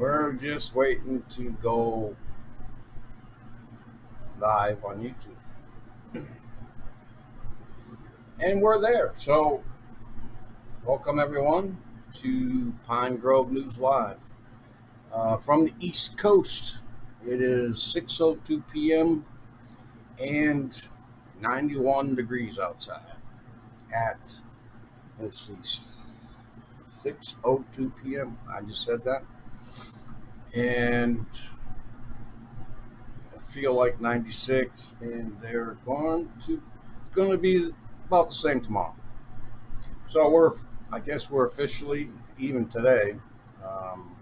We're just waiting to go live on YouTube. And we're there. So, welcome everyone to Pine Grove News Live. From the East Coast, it is 6:02 p.m. and 91 degrees outside at, let's see, 6:02 p.m. I just said that. And I feel like 96, and they're going to be about the same tomorrow. So I guess we're officially, even today, um,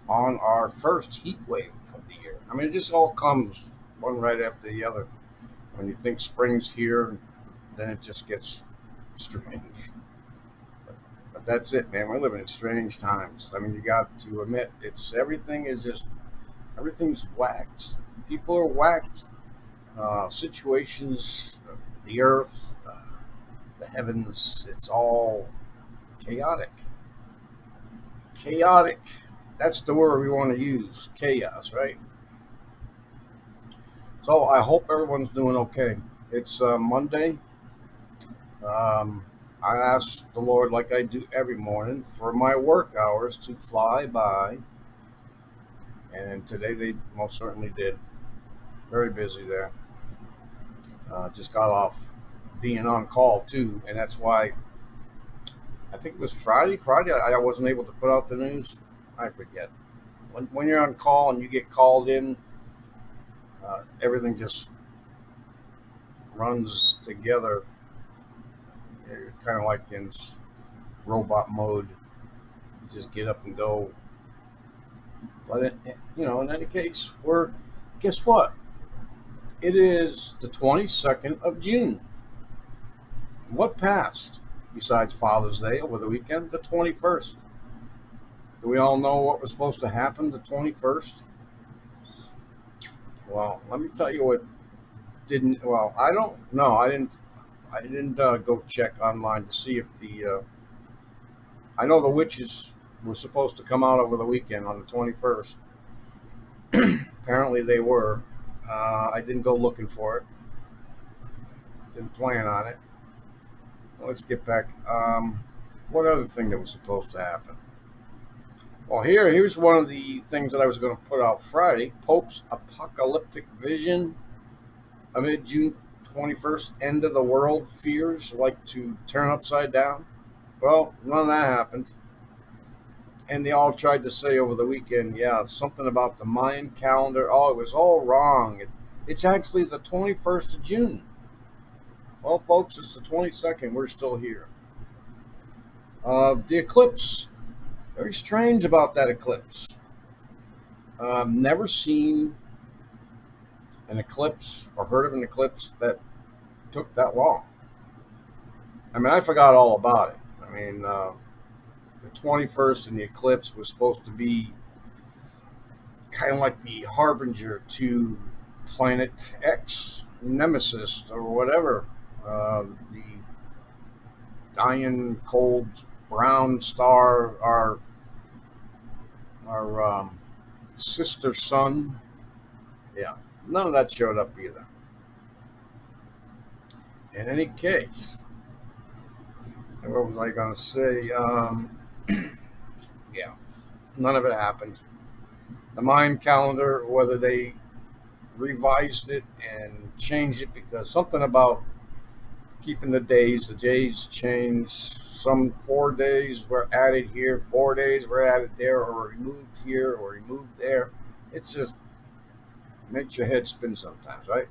on our first heat wave of the year. I mean, it just all comes one right after the other. When you think spring's here, then it just gets strange. But that's it, man. We're living in strange times. I mean, you got to admit, everything's whacked. People are whacked. Situations, the earth, the heavens, it's all chaotic. Chaotic. That's the word we want to use. Chaos, right? So I hope everyone's doing okay. It's Monday. I ask the Lord, like I do every morning, for my work hours to fly by. And today they most certainly did. Very busy there. Just got off being on call too. And that's why I think it was Friday. Friday, I wasn't able to put out the news. I forget. When you're on call and you get called in, everything just runs together. You're kind of like in robot mode. You just get up and go. But in any case, guess what? It is the 22nd of June. What passed besides Father's Day over the weekend? The 21st. Do we all know what was supposed to happen the 21st? Well, let me tell you what didn't. Well, I don't know. I didn't go check online to see if the. I know the witches were supposed to come out over the weekend on the 21st. Apparently they were. I didn't go looking for it. Didn't plan on it. Let's get back. What other thing that was supposed to happen? Well, here's one of the things that I was going to put out Friday. Pope's apocalyptic vision amid June 21st end of the world fears like to turn upside down. Well, none of that happened. And they all tried to say over the weekend, yeah, something about the Mayan calendar. Oh, it was all wrong. It's actually the 21st of June. Well, folks, it's the 22nd. We're still here. The eclipse. Very strange about that eclipse. Never seen an eclipse or heard of an eclipse that took that long. I mean, I forgot all about it. I mean, the 21st and the eclipse was supposed to be kind of like the harbinger to Planet X, Nemesis, or whatever. The dying cold brown star, our sister sun. Yeah, none of that showed up either. In any case, what was I going to say? Yeah, none of it happened. The Mayan calendar, whether they revised it and changed it because something about keeping the days changed. Some 4 days were added here, 4 days were added there, or removed here, or removed there. It's just makes your head spin sometimes, right?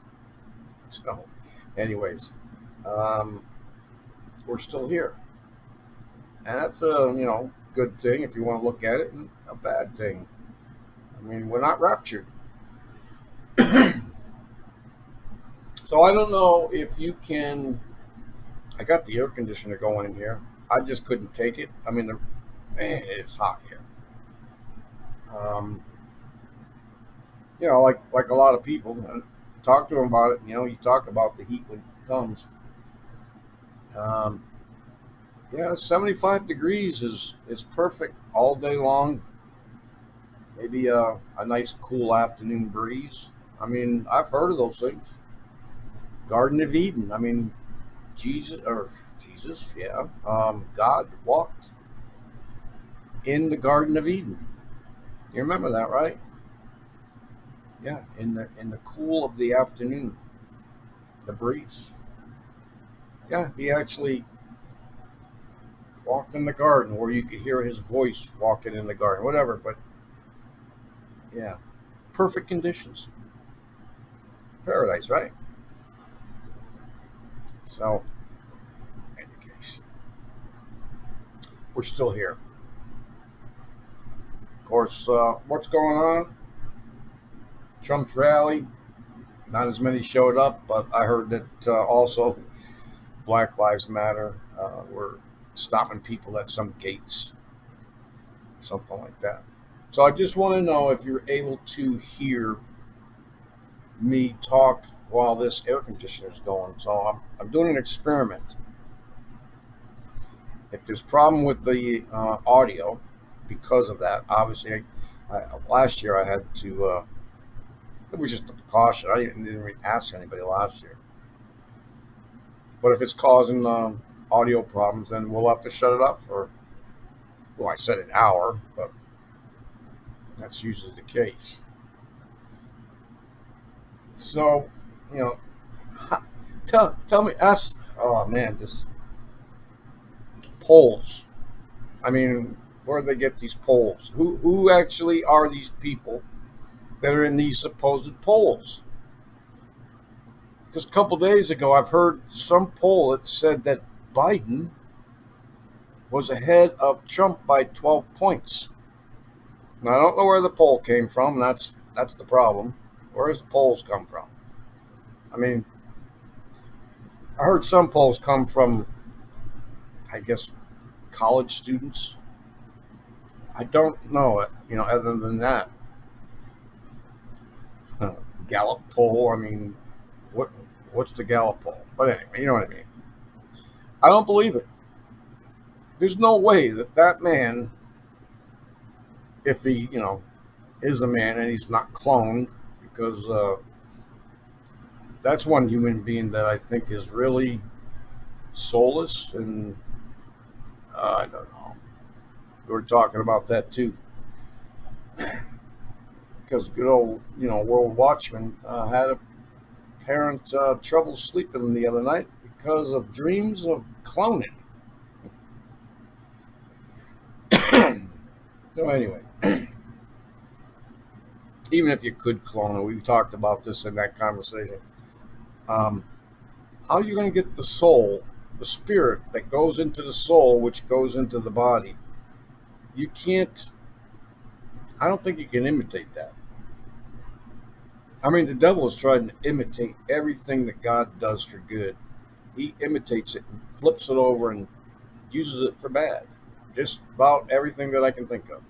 So, anyways, um, we're still here, and that's a good thing if you want to look at it, and a bad thing. I mean, we're not raptured, so I don't know if you can. I got the air conditioner going in here. I just couldn't take it. I mean, man, it's hot here. Um, like a lot of people, talk to them about it. You talk about the heat when it comes. Um, yeah, 75 degrees is perfect all day long. maybe a nice cool afternoon breeze. I mean, I've heard of those things. Garden of Eden. I mean, Jesus, yeah. God walked in the Garden of Eden. You remember that, right? Yeah, in the cool of the afternoon, the breeze. Yeah, he actually walked in the garden where you could hear his voice walking in the garden, whatever. But yeah, perfect conditions, paradise, right? So, in any case, we're still here. Of course, what's going on? Trump's rally. Not as many showed up, but I heard that also Black Lives Matter were stopping people at some gates, something like that. So I just want to know if you're able to hear me talk while this air conditioner is going. So I'm doing an experiment. If there's problem with the audio because of that, obviously, last year I had to. It was just a precaution. I didn't really ask anybody last year. But if it's causing audio problems, then we'll have to shut it off for. Well, I said an hour, but that's usually the case. So, you know, tell me, ask. Oh man, this polls. I mean, where do they get these polls? Who actually are these people that are in these supposed polls? Because a couple days ago, I've heard some poll that said that Biden was ahead of Trump by 12 points. Now I don't know where the poll came from. That's the problem. Where does the polls come from? I mean, I heard some polls come from, I guess, college students. I don't know it. Other than that, Gallup poll. I mean, what what's the Gallup poll? But anyway, you know what I mean. I don't believe it. There's no way that that man, if he is a man and he's not cloned, because that's one human being that I think is really soulless, and I don't know. We were talking about that too, because good old World Watchman had a parent trouble sleeping the other night because of dreams of cloning. So anyway, even if you could clone it, we talked about this in that conversation. Um, how are you going to get the soul, the spirit that goes into the soul, which goes into the body? You can't. I don't think you can imitate that. I mean, the devil is trying to imitate everything that God does for good. He imitates it and flips it over and uses it for bad. Just about everything that I can think of.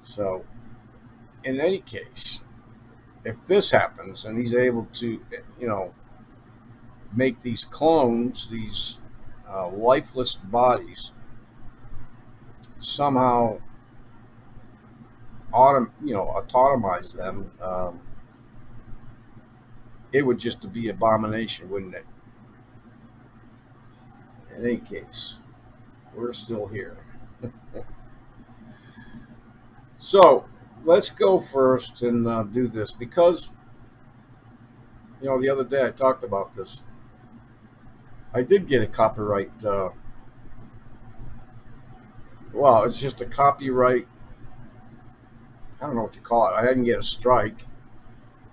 So, in any case, if this happens and he's able to, make these clones, these lifeless bodies, somehow automize them, it would just be abomination, wouldn't it? In any case, we're still here. So let's go first and do this because the other day I talked about this. I did get a copyright. Well, it's just a copyright. I don't know what you call it. I didn't get a strike.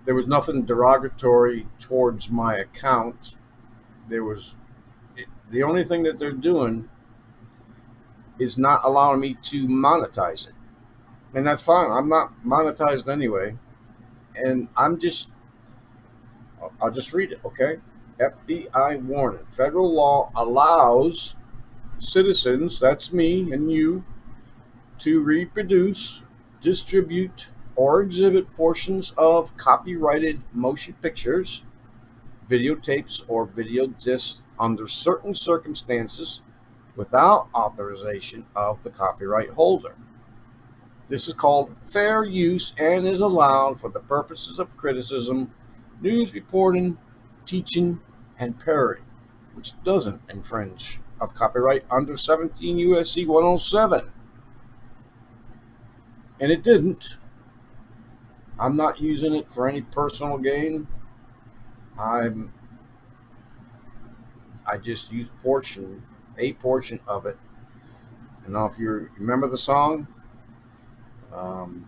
There was nothing derogatory towards my account. There was the only thing that they're doing is not allowing me to monetize it, and that's fine. I'm not monetized anyway, and I'll just read it, okay? FBI warning: federal law allows citizens, that's me and you, to reproduce, distribute, or exhibit portions of copyrighted motion pictures, videotapes, or video discs under certain circumstances without authorization of the copyright holder. This is called fair use and is allowed for the purposes of criticism, news reporting, teaching, and parody, which doesn't infringe of copyright under 17 USC 107. And it didn't. I'm not using it for any personal gain. I'm I just use a portion of it. And now, if you remember the song, um,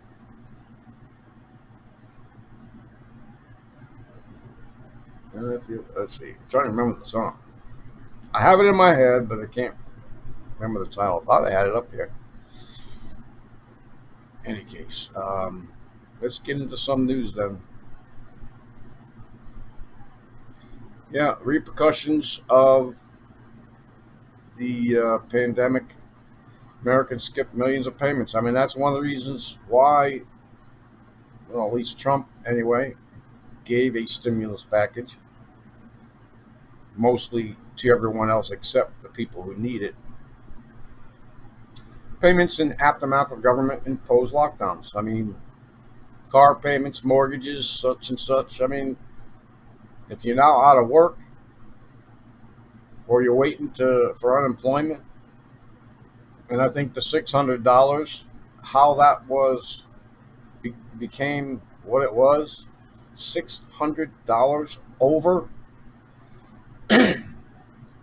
let's see, I'm trying to remember the song. I have it in my head, but I can't remember the title. I thought I had it up here. Any case, let's get into some news then. Yeah, repercussions of the pandemic. Americans skipped millions of payments. I mean, that's one of the reasons why, well, at least Trump anyway, gave a stimulus package, mostly to everyone else except the people who need it. Payments in aftermath of government imposed lockdowns. I mean, car payments, mortgages, such and such. I mean, if you're now out of work or you're waiting for unemployment, and I think the $600, how that became what it was, $600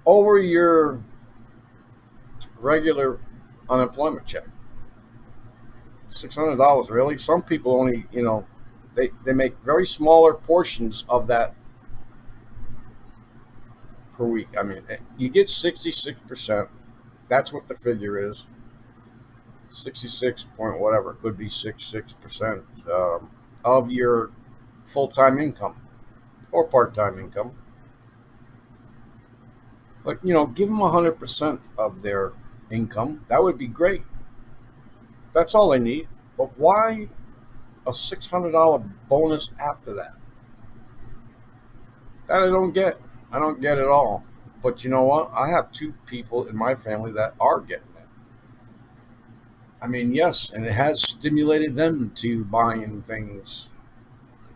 over your regular unemployment check. $600, really? Some people only, they make very smaller portions of that per week. I mean, you get 66%. That's what the figure is. 66 point whatever, it could be 66% of your full-time income or part-time income. But, give them 100% of their income. That would be great. That's all they need. But why a $600 bonus after that? That I don't get. I don't get it all. But you know what? I have two people in my family that are getting it. I mean, yes, and it has stimulated them to buying things.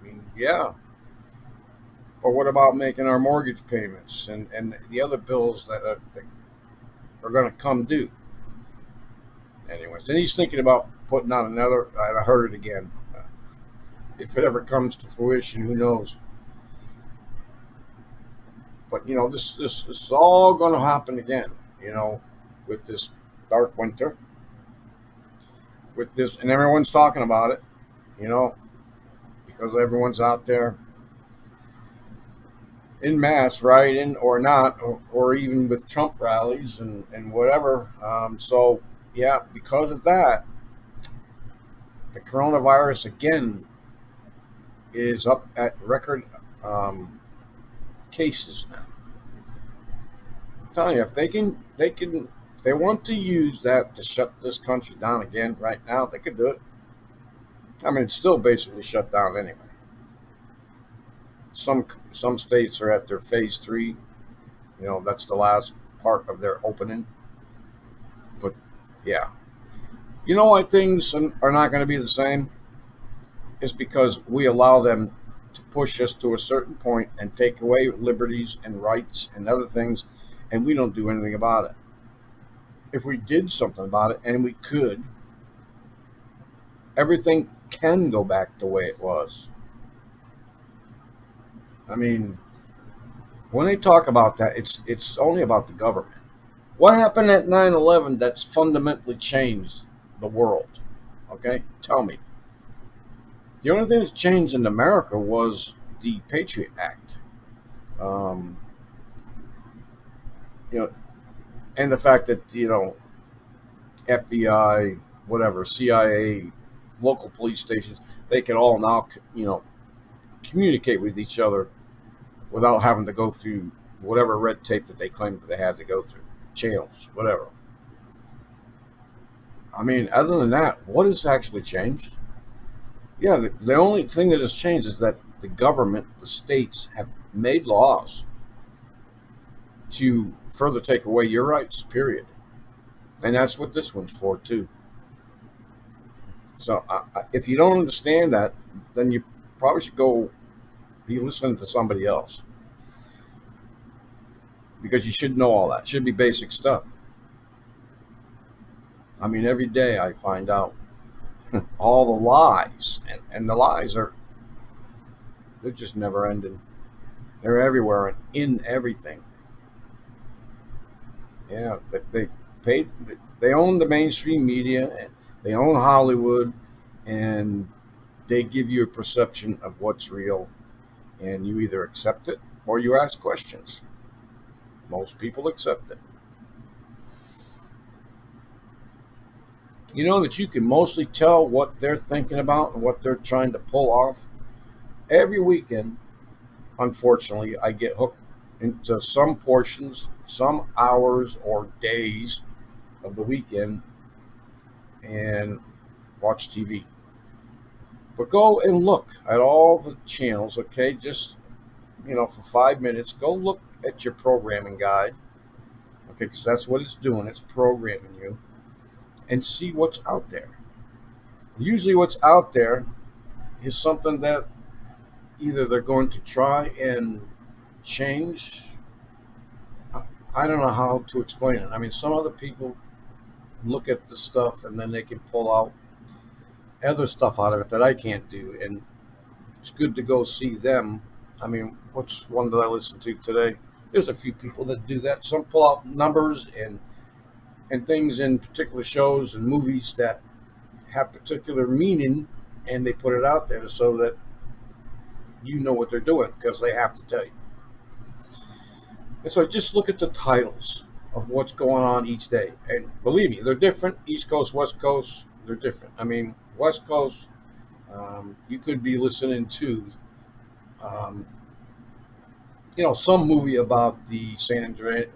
I mean, yeah. But what about making our mortgage payments and the other bills that are going to come due? Anyways, and he's thinking about putting out another, and I heard it again. If it ever comes to fruition, who knows? But this is all going to happen again. With this dark winter, with this, and everyone's talking about it. You know, because everyone's out there in mass rioting or not, or even with Trump rallies and whatever. So yeah, because of that, the coronavirus again is up at record cases now. I'm telling you, if if they want to use that to shut this country down again right now, they could do it. I mean, it's still basically shut down anyway. Some states are at their phase 3. That's the last part of their opening. But yeah, why things are not going to be the same is because we allow them to push us to a certain point and take away liberties and rights and other things, and we don't do anything about it. If we did something about it, and we could, everything can go back the way it was. I mean, when they talk about that, it's only about the government. What happened at 9/11 that's fundamentally changed the world? Okay, tell me. The only thing that's changed in America was the Patriot Act. Um, you know, and the fact that FBI, whatever, CIA, local police stations, they can all now communicate with each other without having to go through whatever red tape that they claimed that they had to go through, channels, whatever. I mean, other than that, what has actually changed? Yeah, the only thing that has changed is that the government, the states, have made laws to further take away your rights, period. And that's what this one's for, too. So if you don't understand that, then you probably should go be listening to somebody else, because you should know all that. It should be basic stuff. I mean, every day I find out all the lies, and the lies they're just never ending. They're everywhere and in everything. Yeah, they pay. They own the mainstream media, and they own Hollywood, and they give you a perception of what's real, and you either accept it or you ask questions. Most people accept it. You know that you can mostly tell what they're thinking about and what they're trying to pull off. Every weekend, unfortunately, I get hooked into some portions, some hours or days of the weekend and watch TV. But go and look at all the channels, okay? Just, for 5 minutes, go look at your programming guide, okay? Because that's what it's doing, it's programming you, and see what's out there. Usually, what's out there is something that either they're going to try and change. I don't know how to explain it. I mean, some other people look at the stuff and then they can pull out other stuff out of it that I can't do, and it's good to go see them. I mean, what's one that I listened to today? There's a few people that do that. Some pull out numbers and things in particular shows and movies that have particular meaning, and they put it out there so that you know what they're doing, because they have to tell you. And so just look at the titles of what's going on each day. And believe me, they're different. East Coast, West Coast, they're different. I mean, West Coast, you could be listening to, um, some movie about the San Andreas.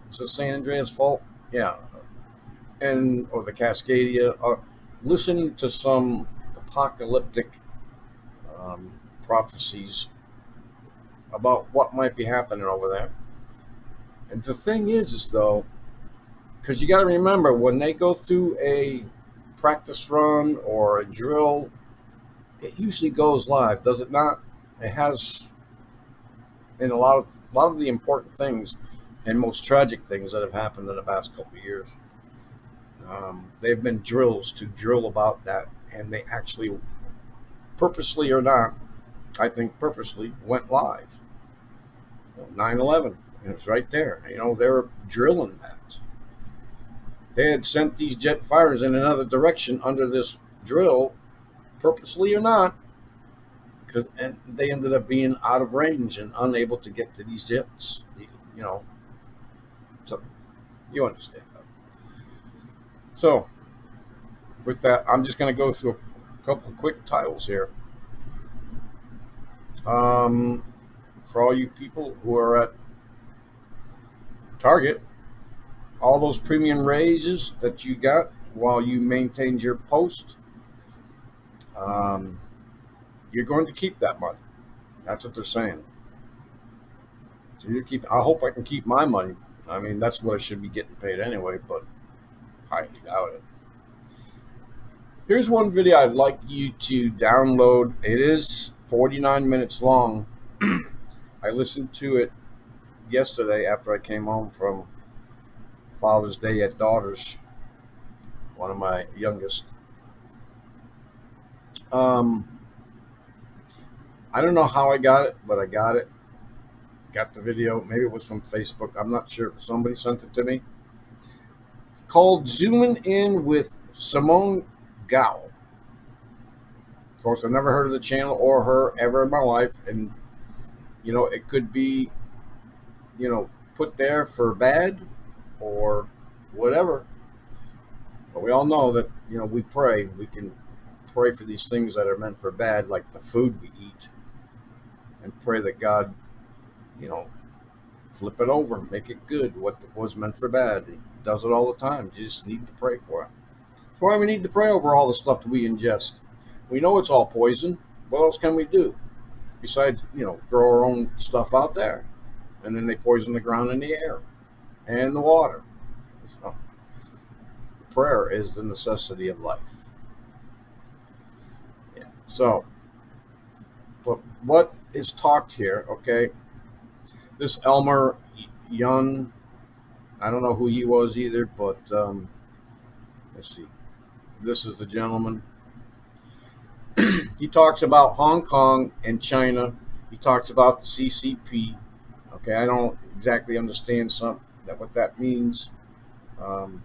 It's the San Andreas fault, yeah, and or the Cascadia, or listening to some apocalyptic prophecies about what might be happening over there. And the thing is though, because you got to remember, when they go through a practice run or a drill, it usually goes live, does it not? It has, in a lot of the important things and most tragic things that have happened in the past couple of years. They've been drills to drill about that, and they actually, purposely or not, I think purposely, went live. 9/11, it was right there. They were drilling that. They had sent these jet fighters in another direction under this drill, purposely or not, and they ended up being out of range and unable to get to these jets. You know, so you understand that. So with that, I'm just going to go through a couple of quick titles here. For all you people who are at Target, all those premium raises that you got while you maintained your post, you're going to keep that money. That's what they're saying. So you keep. I hope I can keep my money. I mean, that's what I should be getting paid anyway, but I doubt it. Here's one video I'd like you to download. It is 49 minutes long. I listened to it yesterday after I came home from Father's Day at Daughters, one of my youngest. I don't know how I got it, but I got it. Got the video. Maybe it was from Facebook. I'm not sure. Somebody sent it to me. It's called Zooming In with Simone Gao. Of course, I've never heard of the channel or her ever in my life. And, it could be, put there for bad or whatever. But we all know that, we pray. We can pray for these things that are meant for bad, like the food we eat, and pray that God, flip it over, make it good. What was meant for bad, He does it all the time. You just need to pray for it. That's why we need to pray over all the stuff that we ingest. We know it's all poison. What else can we do besides, grow our own stuff out there? And then they poison the ground and the air and the water. So, prayer is the necessity of life. Yeah. So, but what is talked here? Okay, this Elmer Yuen, I don't know who he was either, but let's see. This is the gentleman. He talks about Hong Kong and China. He talks about the CCP. Okay, I don't exactly understand what that means. Um,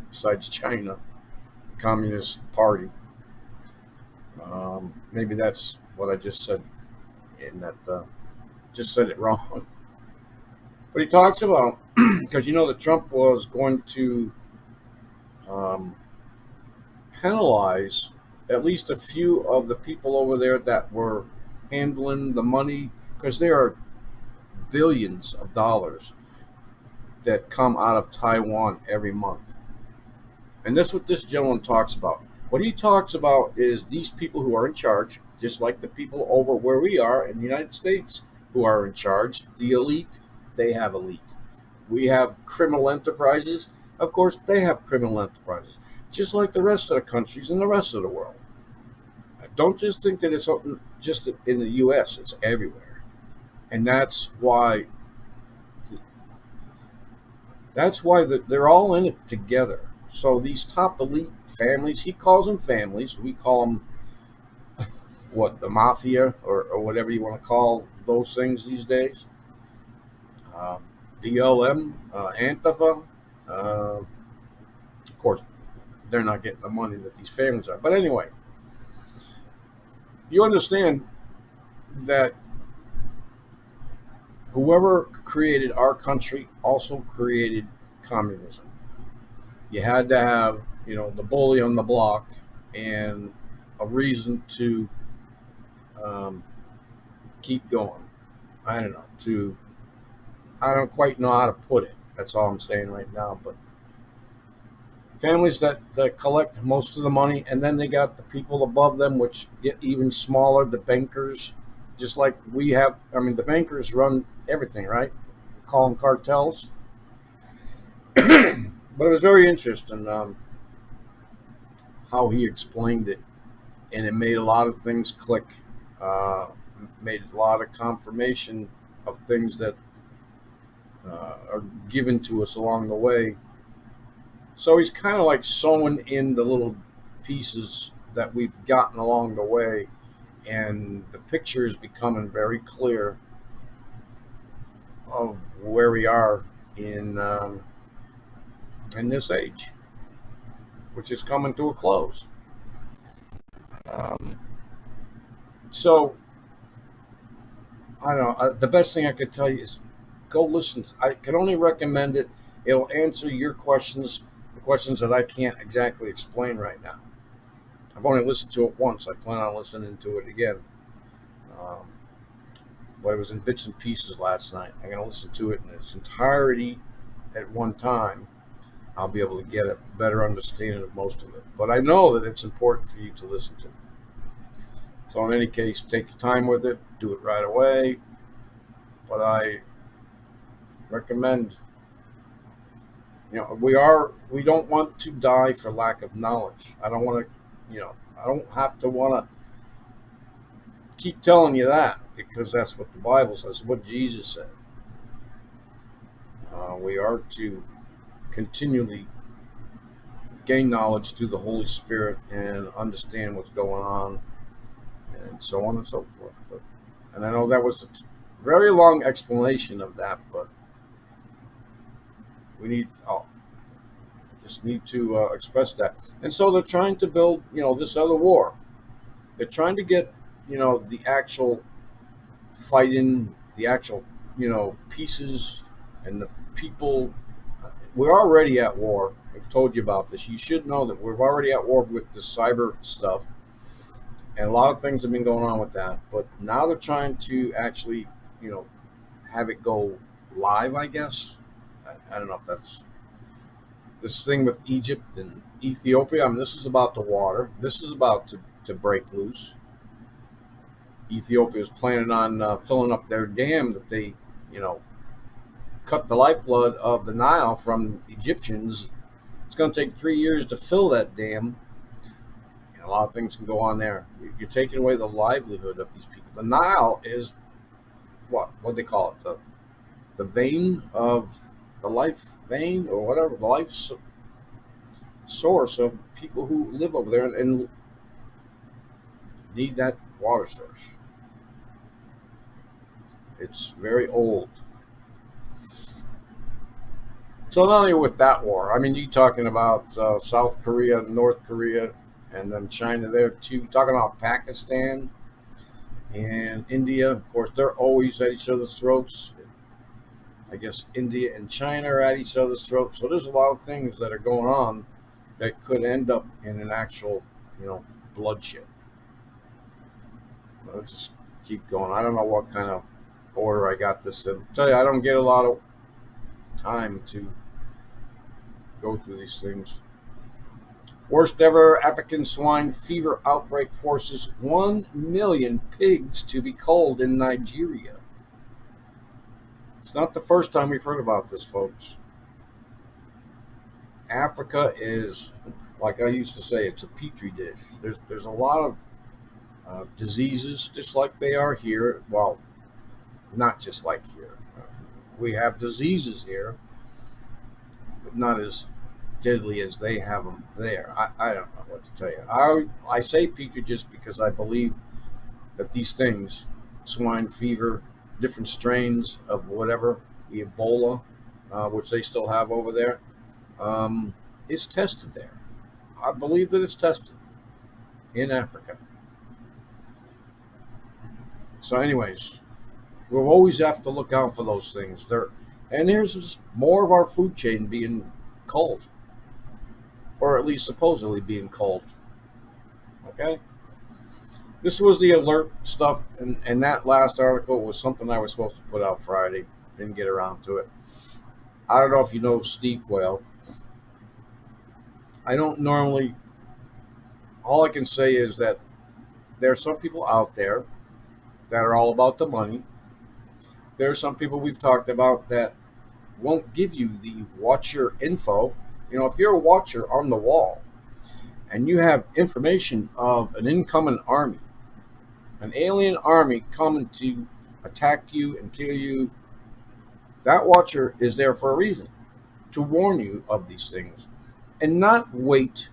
Besides China, Communist Party. Maybe that's what I just said, in that just said it wrong. But he talks about, because you know that Trump was going to um, penalize at least a few of the people over there that were handling the money, because there are billions of dollars that come out of Taiwan every month. And that's what this gentleman talks about. What he talks about is these people who are in charge, just like the people over where we are in the United States who are in charge, the elite, they have elite. We have criminal enterprises. Of course, they have criminal enterprises, just like the rest of the countries and the rest of the world. Don't just think that it's just in the U.S., it's everywhere. And that's why they're all in it together. So these top elite families, he calls them families. We call them what, the mafia, or whatever you want to call those things these days. BLM, Antifa. Of course, they're not getting the money that these families are. But anyway, you understand that whoever created our country also created communism. You had to have, the bully on the block and a reason to um, keep going. I don't know. I don't quite know how to put it. That's all I'm saying right now. But families that collect most of the money, and then they got the people above them, which get even smaller, the bankers, just like we have. I mean, the bankers run everything, right? Call them cartels. But it was very interesting how he explained it, and it made a lot of things click. Uh, Made a lot of confirmation of things that are given to us along the way. So he's kind of like sewing in the little pieces that we've gotten along the way, and the picture is becoming very clear of where we are in this age, which is coming to a close. Um, so I don't know. The best thing I could tell you is go listen. I can only recommend it. It'll answer your questions, the questions that I can't exactly explain right now. I've only listened to it once. I plan on listening to it again. Um, but it was in bits and pieces last night. I'm going to listen to it in its entirety at one time. I'll be able to get a better understanding of most of it. But I know that it's important for you to listen to. So in any case, take your time with it. Do it right away. But I recommend, we don't want to die for lack of knowledge. I don't want to, I don't have to want to keep telling you that, because that's what the Bible says, what Jesus said. We are to continually gain knowledge through the Holy Spirit and understand what's going on, and so on and so forth. And I know that was a very long explanation of that, but just need to express that. And so they're trying to build, this other war. They're trying to get, the actual fighting, the actual, pieces and the people. We're already at war. I've told you about this. You should know that we're already at war with the cyber stuff. And a lot of things have been going on with that. But now they're trying to actually, have it go live, I guess. I don't know if that's this thing with Egypt and Ethiopia. I mean, this is about the water. This is about to break loose. Ethiopia is planning on filling up their dam that they, cut the lifeblood of the Nile from Egyptians It's going to take 3 years to fill that dam. And a lot of things can go on there. You're taking away the livelihood of these people. The Nile is what do they call it? The vein of the life vein or whatever, the life source of people who live over there and need that water source. It's very old. So not only with that war, I mean, you talking about South Korea, North Korea, and then China there too. Talking about Pakistan and India. Of course, they're always at each other's throats. I guess India and China are at each other's throats. So there's a lot of things that are going on that could end up in an actual, bloodshed. Let's just keep going. I don't know what kind of order I got this in. I tell you, I don't get a lot of time to go through these things. Worst ever African swine fever outbreak forces 1 million pigs to be culled in Nigeria. It's not the first time we've heard about this, folks. Africa is, like I used to say, it's a petri dish. There's a lot of diseases, just like they are here. Well, not just like here. We have diseases here, but not as deadly as they have them there. I don't know what to tell you. I say petri just because I believe that these things, swine fever, different strains of whatever, the Ebola, which they still have over there, is tested there. I believe that it's tested in Africa. So, anyways, we'll always have to look out for those things. And here's more of our food chain being culled, or at least supposedly being culled. Okay? This was the alert stuff, and that last article was something I was supposed to put out Friday. Didn't get around to it. I don't know if you know Steve Quayle. I don't normally. All I can say is that there are some people out there that are all about the money. There are some people we've talked about that won't give you the watcher info. If you're a watcher on the wall and you have information of an incoming army, an alien army coming to attack you and kill you, that watcher is there for a reason, to warn you of these things and not wait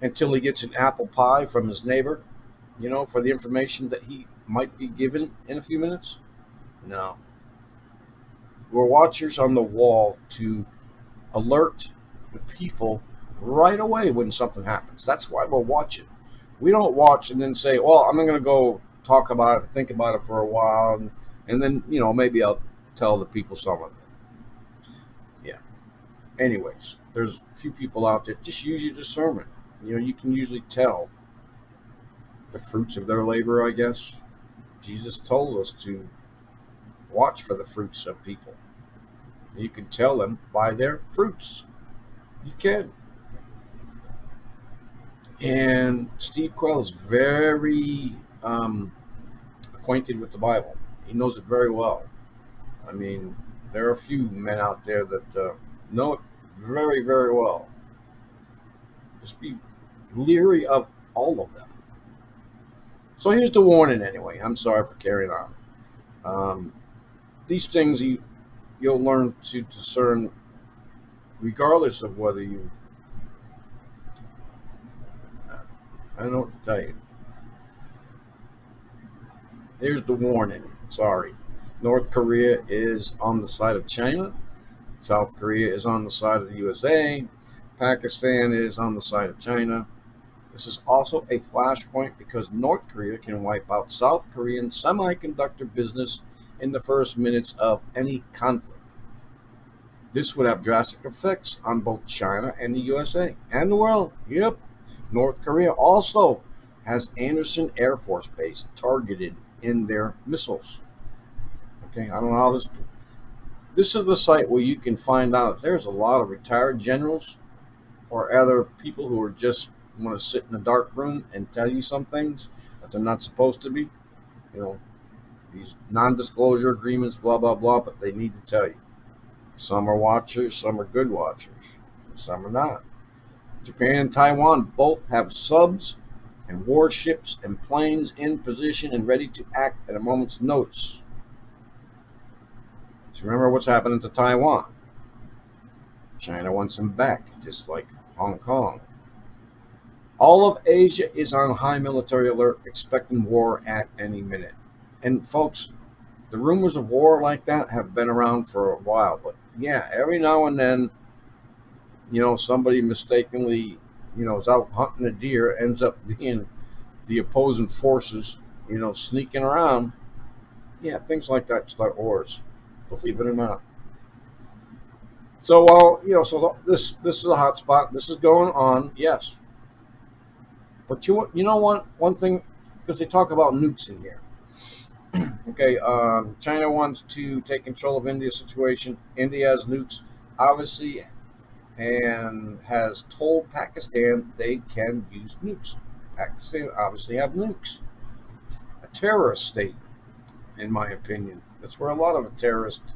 until he gets an apple pie from his neighbor, for the information that he might be given in a few minutes. No. We're watchers on the wall to alert the people right away when something happens. That's why we're watching. We don't watch and then say, well, I'm going to go talk about it and think about it for a while. And then, maybe I'll tell the people something. Yeah. Anyways, there's a few people out there. Just use your discernment. You can usually tell the fruits of their labor, I guess. Jesus told us to watch for the fruits of people. You can tell them by their fruits. You can. And Steve Quayle is very acquainted with the Bible. He knows it very well. I mean, there are a few men out there that know it very, very well. Just be leery of all of them. So here's the warning anyway. I'm sorry for carrying on. These things you'll learn to discern regardless of whether you... I don't know what to tell you. Here's the warning. Sorry. North Korea is on the side of China. South Korea is on the side of the USA. Pakistan is on the side of China. This is also a flashpoint because North Korea can wipe out South Korean semiconductor business in the first minutes of any conflict. This would have drastic effects on both China and the USA and the world. Yep. North Korea also has Anderson Air Force Base targeted in their missiles. Okay, I don't know how this... This is the site where you can find out if there's a lot of retired generals or other people who are just want to sit in a dark room and tell you some things that they're not supposed to be. These non-disclosure agreements, blah, blah, blah, but they need to tell you. Some are watchers, some are good watchers, some are not. Japan and Taiwan both have subs and warships and planes in position and ready to act at a moment's notice. So remember what's happening to Taiwan. China wants them back, just like Hong Kong. All of Asia is on high military alert, expecting war at any minute. And folks, the rumors of war like that have been around for a while, but yeah, every now and then, somebody mistakenly, is out hunting a deer, ends up being the opposing forces, sneaking around. Yeah, things like that start wars, believe it or not. So, so this is a hot spot. This is going on, yes. But you know one thing, because they talk about nukes in here. Okay, China wants to take control of India's situation. India has nukes, obviously, and has told Pakistan they can use nukes. Pakistan obviously have nukes. A terrorist state, in my opinion. That's where a lot of terrorists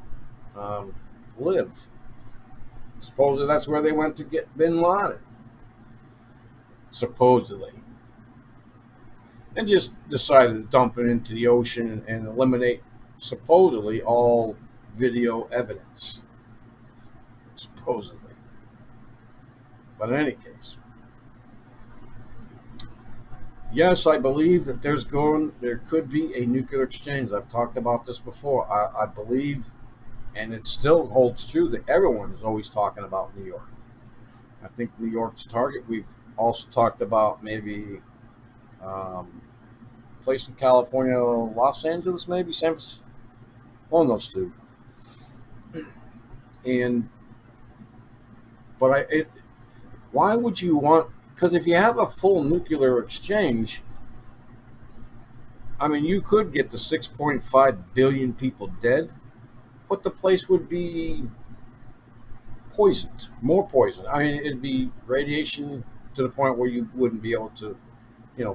live. Supposedly that's where they went to get Bin Laden. Supposedly. And just decided to dump it into the ocean and eliminate supposedly all video evidence. Supposedly. But in any case, yes, I believe that there could be a nuclear exchange. I've talked about this before. I believe, and it still holds true, that everyone is always talking about New York. I think New York's target. We've also talked about maybe place in California, Los Angeles, maybe San Francisco, one of those two. And why would you want? Because if you have a full nuclear exchange, I mean, you could get the 6.5 billion people dead, but the place would be poisoned, more poisoned. I mean, it'd be radiation to the point where you wouldn't be able to,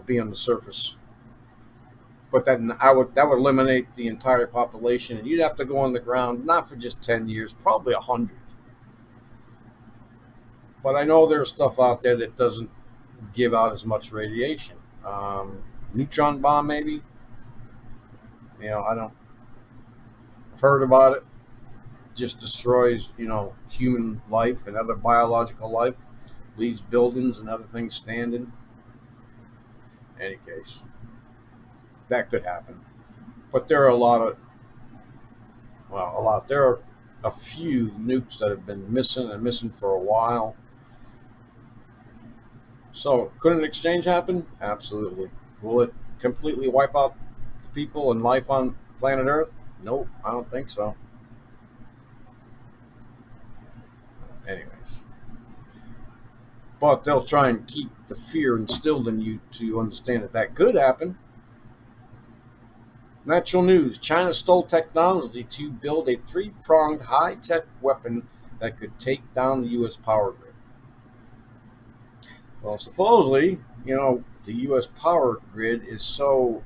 be on the surface. But then that would eliminate the entire population, and you'd have to go on the ground not for just 10 years, probably 100. But I know there's stuff out there that doesn't give out as much radiation. Neutron bomb, maybe. I don't. I've heard about it. Just destroys, human life and other biological life, leaves buildings and other things standing. In any case, that could happen. But there are there are a few nukes that have been missing and missing for a while. So, could an exchange happen? Absolutely. Will it completely wipe out the people and life on planet Earth? Nope, I don't think so. Anyways. But they'll try and keep the fear instilled in you to understand that could happen. Natural news. China stole technology to build a three-pronged high-tech weapon that could take down the U.S. power grid. Well, supposedly, the U.S. power grid is so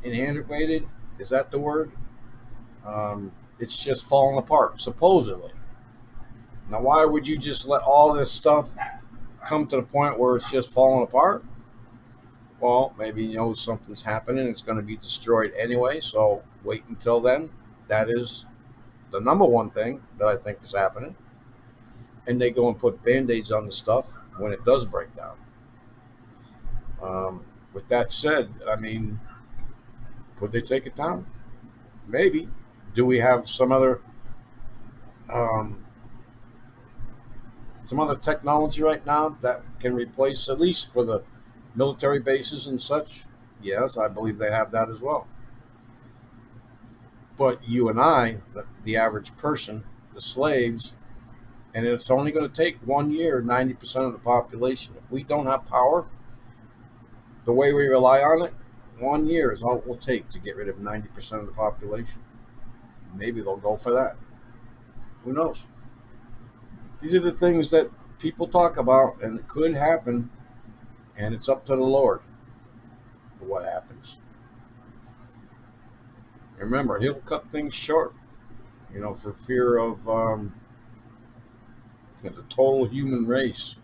inantiquated. Is that the word? It's just falling apart, supposedly. Now, why would you just let all this stuff come to the point where it's just falling apart? Well, maybe something's happening. It's going to be destroyed anyway, so wait until then. That is the number one thing that I think is happening. And they go and put Band-Aids on the stuff when it does break down. With that said, I mean, could they take it down? Maybe. Do we have some other technology right now that can replace, at least for the military bases and such? Yes, I believe they have that as well. But you and I, the average person, the slaves, and it's only going to take 1 year, 90% of the population. If we don't have power, the way we rely on it, 1 year is all it will take to get rid of 90% of the population. Maybe they'll go for that. Who knows? These are the things that people talk about, and it could happen, and it's up to the Lord for what happens. Remember, he'll cut things short, for fear of the total human race.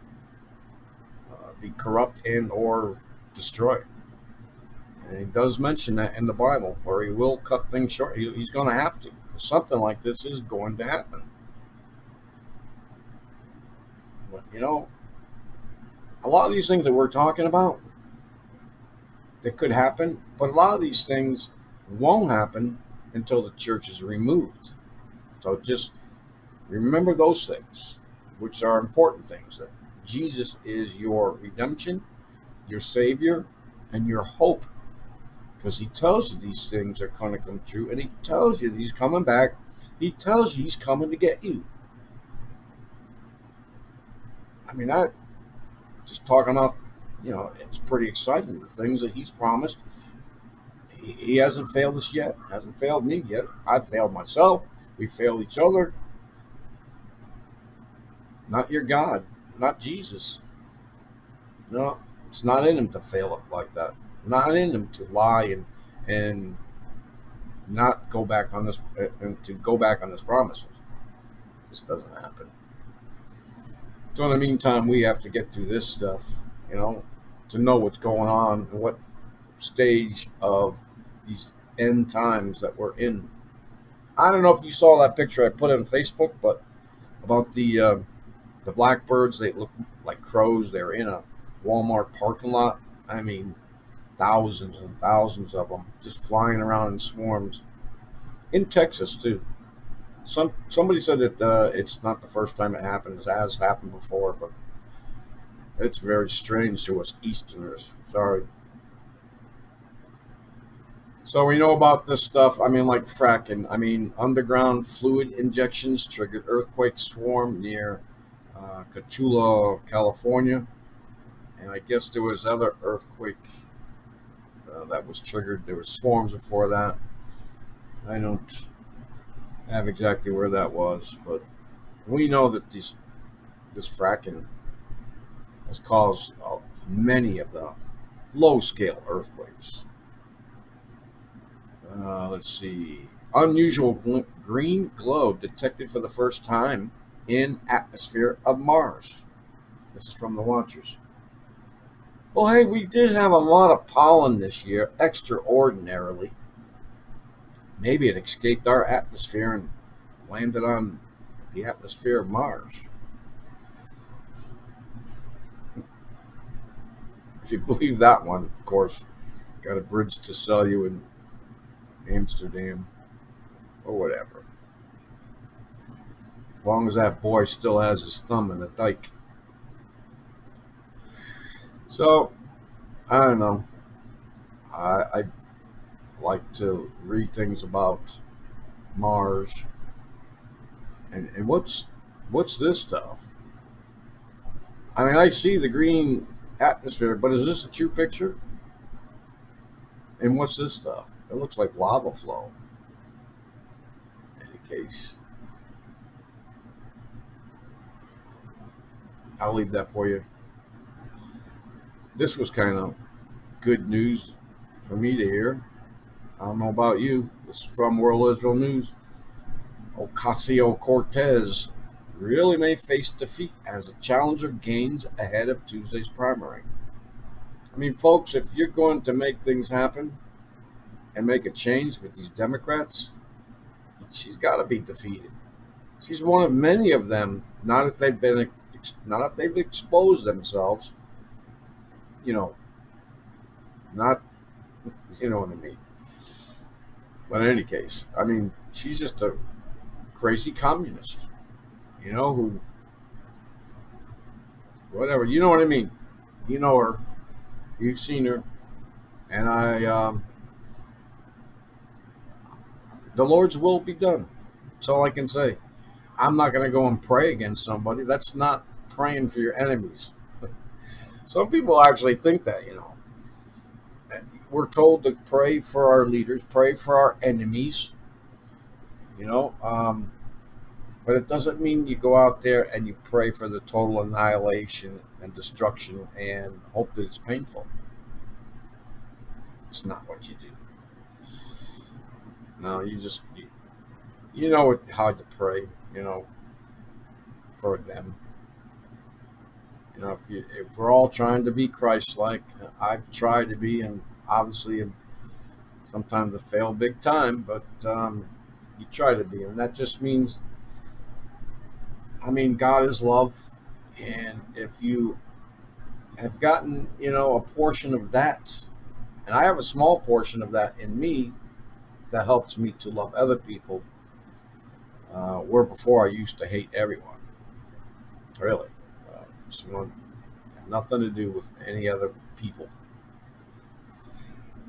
be corrupt and or destroyed. And he does mention that in the Bible, where he will cut things short. He's going to have to. Something like this is going to happen. But, a lot of these things that we're talking about, that could happen, but a lot of these things won't happen until the church is removed. So just remember those things, which are important things. That Jesus is your redemption, your Savior, and your hope. Because he tells you these things are going to come true, and he tells you that he's coming back. He tells you he's coming to get you. I mean, I just talking about, it's pretty exciting. The things that he's promised. He hasn't failed us yet. Hasn't failed me yet. I've failed myself. We failed each other. Not your God. Not Jesus. No, it's not in him to fail up like that. Not in him to lie and not go back on this and to go back on his promises. This doesn't happen. So in the meantime, we have to get through this stuff, to know what's going on and what stage of these end times that we're in. I don't know if you saw that picture I put on Facebook, but about the blackbirds, they look like crows. They're in a Walmart parking lot. I mean, thousands and thousands of them just flying around in swarms in Texas too. Somebody said that it's not the first time it happened. It has happened before, but it's very strange to us Easterners. Sorry. So we know about this stuff. I mean, like fracking. I mean, underground fluid injections triggered earthquake swarm near Coachella, California, and I guess there was other earthquake that was triggered. There were swarms before that. I don't have exactly where that was, but we know that this fracking has caused many of the low-scale earthquakes. Let's see. Unusual green glow detected for the first time in atmosphere of Mars. This is from the Watchers. Well, hey, we did have a lot of pollen this year, extraordinarily. Maybe it escaped our atmosphere and landed on the atmosphere of Mars. If you believe that one, of course, got a bridge to sell you in Amsterdam or whatever. As long as that boy still has his thumb in the dike. So, I don't know. I like to read things about Mars. And what's this stuff? I mean, I see the green atmosphere, but is this a true picture? And what's this stuff? It looks like lava flow. In any case, I'll leave that for you. This was kind of good news for me to hear. I don't know about you. This is from World Israel News. Ocasio-Cortez really may face defeat as a challenger gains ahead of Tuesday's primary. I mean, folks, if you're going to make things happen and make a change with these Democrats, she's got to be defeated. She's one of many of them. Not if they've exposed themselves. Not what I mean. But in any case, I mean, she's just a crazy communist. Who, whatever. You know what I mean. You know her. You've seen her, and the Lord's will be done. That's all I can say. I'm not going to go and pray against somebody. That's not praying for your enemies. Some people actually think that, We're told to pray for our leaders, pray for our enemies, but it doesn't mean you go out there and you pray for the total annihilation and destruction and hope that it's painful. It's not what you do. No, you know how to pray, for them. If we're all trying to be Christ-like, I've tried to be, and obviously sometimes I fail big time, but you try to be, and that just means, God is love, and if you have gotten, a portion of that, and I have a small portion of that in me that helps me to love other people, where before I used to hate everyone, really. This one had nothing to do with any other people.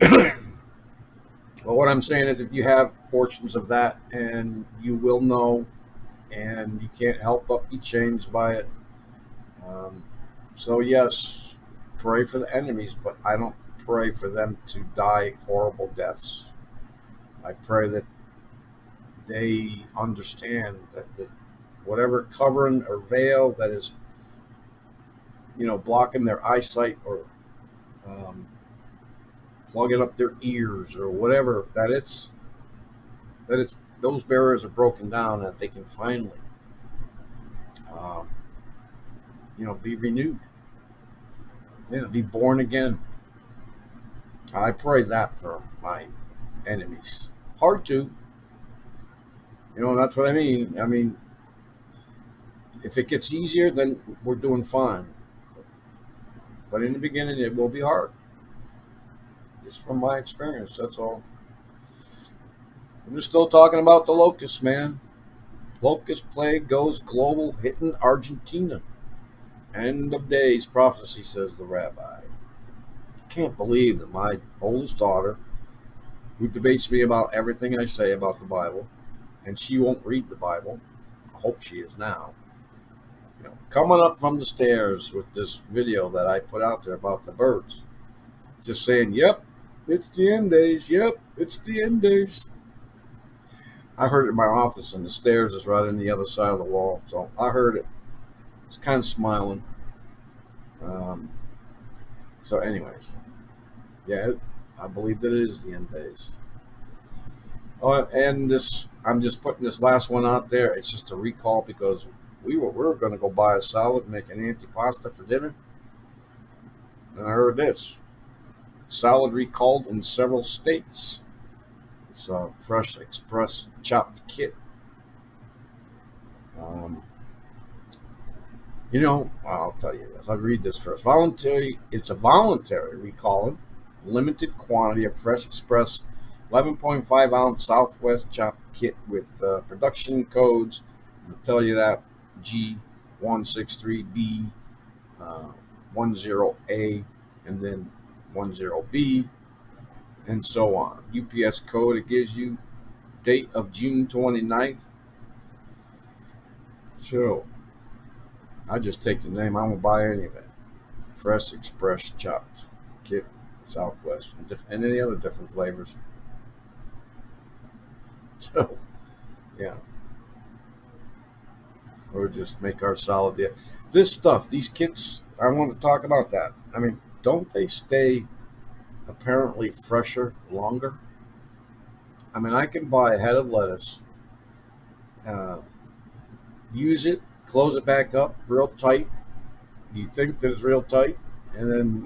But what I'm saying is, if you have portions of that, and you will know, and you can't help but be changed by it. Um, so yes, pray for the enemies, but I don't pray for them to die horrible deaths. I pray that they understand that whatever covering or veil that is, blocking their eyesight, or um, plugging up their ears, or whatever, that it's those barriers are broken down, that they can finally, um, be renewed, be born again. I pray that for my enemies. Hard to, that's what I mean. If it gets easier, then we're doing fine. But in the beginning, it will be hard. Just from my experience, that's all. I'm just still talking about the locust, man. Locust plague goes global, hitting Argentina. End of days prophecy, says the rabbi. Can't believe that my oldest daughter, who debates me about everything I say about the Bible, and she won't read the Bible. I hope she is now. Coming up from the stairs with this video that I put out there about the birds, just saying, "Yep, it's the end days. Yep, it's the end days." I heard it in my office, and the stairs is right on the other side of the wall, so I heard it. It's kind of smiling. Um, so, anyways, yeah, I believe that it is the end days. Oh, and I'm just putting this last one out there. It's just a recall, because we were going to go buy a salad and make an antipasta for dinner, and I heard this salad recalled in several states. It's a Fresh Express chopped kit. Um, I'll tell you this. I'll read this first. It's a voluntary recalling limited quantity of Fresh Express 11.5-ounce Southwest chopped kit with production codes. I'll tell you that G163B, 10A, and then 10B, and so on. UPS code it gives you, date of June 29th. So I just take the name. I won't buy any of it. Fresh Express chopped kit, Southwest, and any other different flavors. So yeah, or just make our salad. Yeah, this stuff, these kits. I want to talk about that. Don't they stay apparently fresher longer? I can buy a head of lettuce, uh, use it, close it back up real tight. You think that it's real tight, and then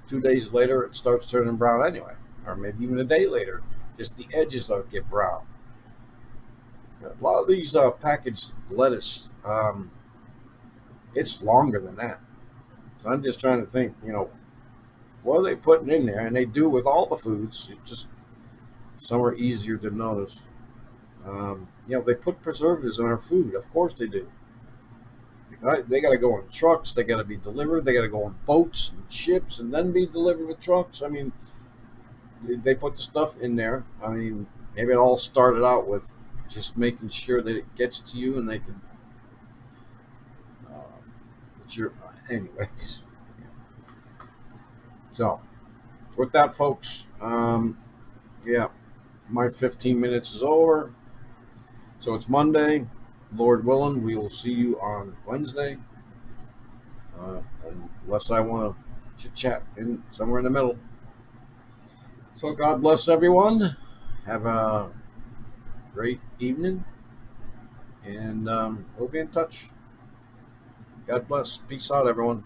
2 days later it starts turning brown anyway, or maybe even a day later, just the edges of it get brown. A lot of these packaged lettuce, it's longer than that. So I'm just trying to think, what are they putting in there? And they do with all the foods. It just some are easier to notice. They put preservatives in our food. Of course they do. Right? They got to go on trucks. They got to be delivered. They got to go on boats and ships and then be delivered with trucks. They put the stuff in there. Maybe it all started out with just making sure that it gets to you, and they can. Anyways. So, with that, folks, yeah, my 15 minutes is over. So it's Monday. Lord willing, we will see you on Wednesday. Unless I want to chit chat in somewhere in the middle. So God bless everyone. Have a great evening, and we'll be in touch. God bless. Peace out, everyone.